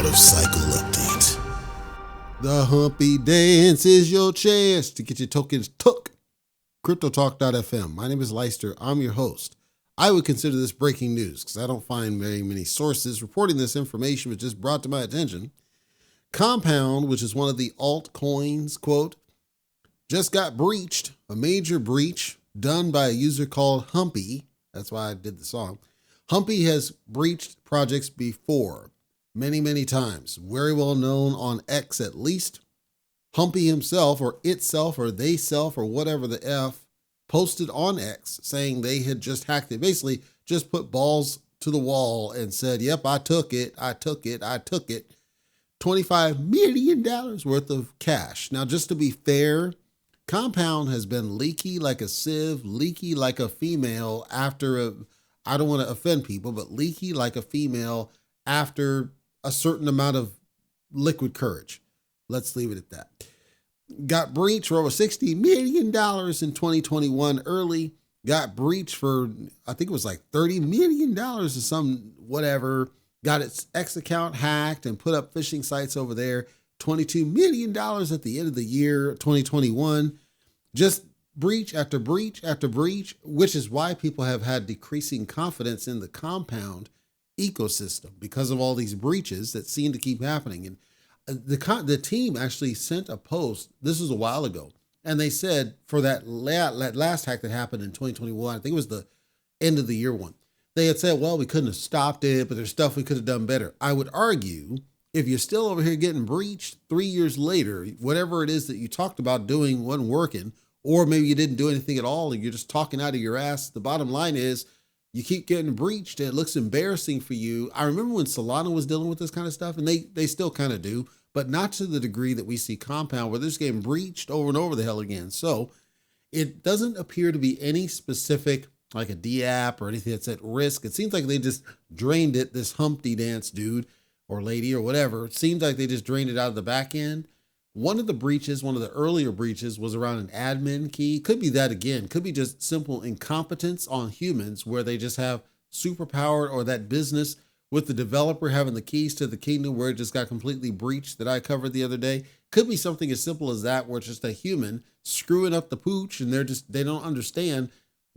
out of cycle update. The Humpy dance is your chance to get your tokens took. CryptoTalk.fm. My name is Leister. I'm your host. I would consider this breaking news because I don't find very many sources reporting this information, but just brought to my attention. Compound, which is one of the altcoins, quote, just got breached, a major breach done by a user called Humpy. That's why I did the song. Humpy has breached projects before, many times. Very well known on X at least. Humpy himself or itself or they self or whatever the F posted on X saying they had just hacked it. Basically just put balls to the wall and said, yep, I took it. $25 million worth of cash. Now, just to be fair, Compound has been leaky like a sieve, leaky like a female after I don't want to offend people, but leaky like a female after a certain amount of liquid courage. Let's leave it at that. Got breached for over $60 million in 2021 early. Got breached for, I think it was like $30 million or some whatever. Got its X account hacked and put up phishing sites over there. $22 million at the end of the year, 2021. Just breach after breach after breach, which is why people have had decreasing confidence in the Compound ecosystem because of all these breaches that seem to keep happening. And the team actually sent a post, this was a while ago, and they said for that last hack that happened in 2021, I think it was the end of the year one, they had said, well, we couldn't have stopped it, but there's stuff we could have done better. I would argue if you're still over here getting breached 3 years later, whatever it is that you talked about doing wasn't working, or maybe you didn't do anything at all and you're just talking out of your ass. The bottom line is you keep getting breached and it looks embarrassing for you. I remember when Solana was dealing with this kind of stuff, and they still kind of do, but not to the degree that we see Compound where they're just getting breached over and over the hell again. So it doesn't appear to be any specific, like a DApp or anything that's at risk. It seems like they just drained it, this Humpty dance dude or lady or whatever. It seems like they just drained it out of the back end. One of the breaches, one of the earlier breaches was around an admin key. Could be that again. Could be just simple incompetence on humans where they just have superpower, or that business with the developer having the keys to the kingdom where it just got completely breached that I covered the other day. Could be something as simple as that, where it's just a human screwing up the pooch and they don't understand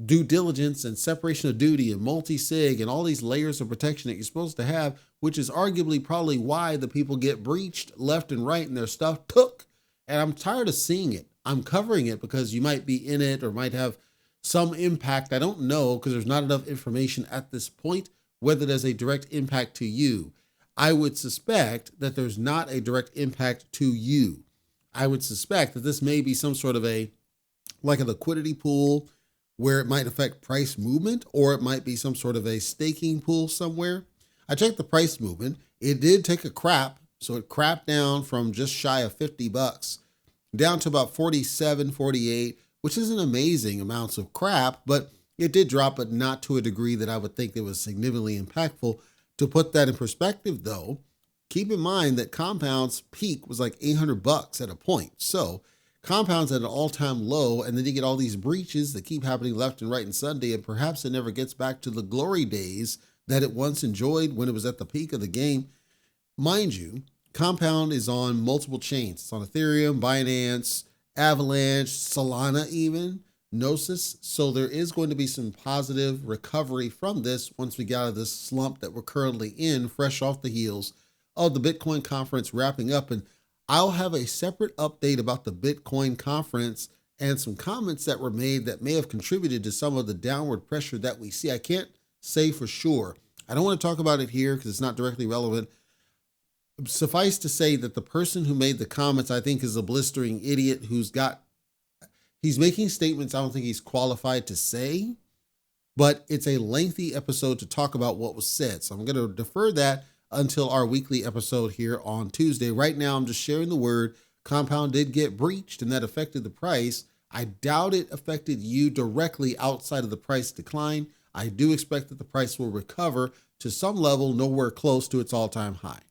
due diligence and separation of duty and multi-sig and all these layers of protection that you're supposed to have, which is arguably probably why the people get breached left and right and their stuff took. And I'm tired of seeing it. I'm covering it because you might be in it or might have some impact. I don't know, because there's not enough information at this point whether there's a direct impact to you. I would suspect that there's not a direct impact to you. I would suspect that this may be some sort of like a liquidity pool where it might affect price movement, or it might be some sort of a staking pool somewhere. I checked the price movement. It did take a crap. So it crapped down from just shy of $50 down to about 47, 48, which isn't amazing amounts of crap, but it did drop, but not to a degree that I would think it was significantly impactful. To put that in perspective though, keep in mind that Compound's peak was like $800 at a point. So Compound's at an all-time low, and then you get all these breaches that keep happening left and right and Sunday, and perhaps it never gets back to the glory days that it once enjoyed when it was at the peak of the game. Mind you, Compound is on multiple chains. It's on Ethereum, Binance, Avalanche, Solana even, Gnosis. So there is going to be some positive recovery from this once we get out of this slump that we're currently in, fresh off the heels of the Bitcoin conference wrapping up. And I'll have a separate update about the Bitcoin conference and some comments that were made that may have contributed to some of the downward pressure that we see. I can't say for sure. I don't want to talk about it here because it's not directly relevant. Suffice to say that the person who made the comments, I think, is a blistering idiot he's making statements I don't think he's qualified to say, but it's a lengthy episode to talk about what was said. So I'm going to defer that until our weekly episode here on Tuesday. Right now, I'm just sharing the word. Compound did get breached and that affected the price. I doubt it affected you directly outside of the price decline. I do expect that the price will recover to some level, nowhere close to its all-time high.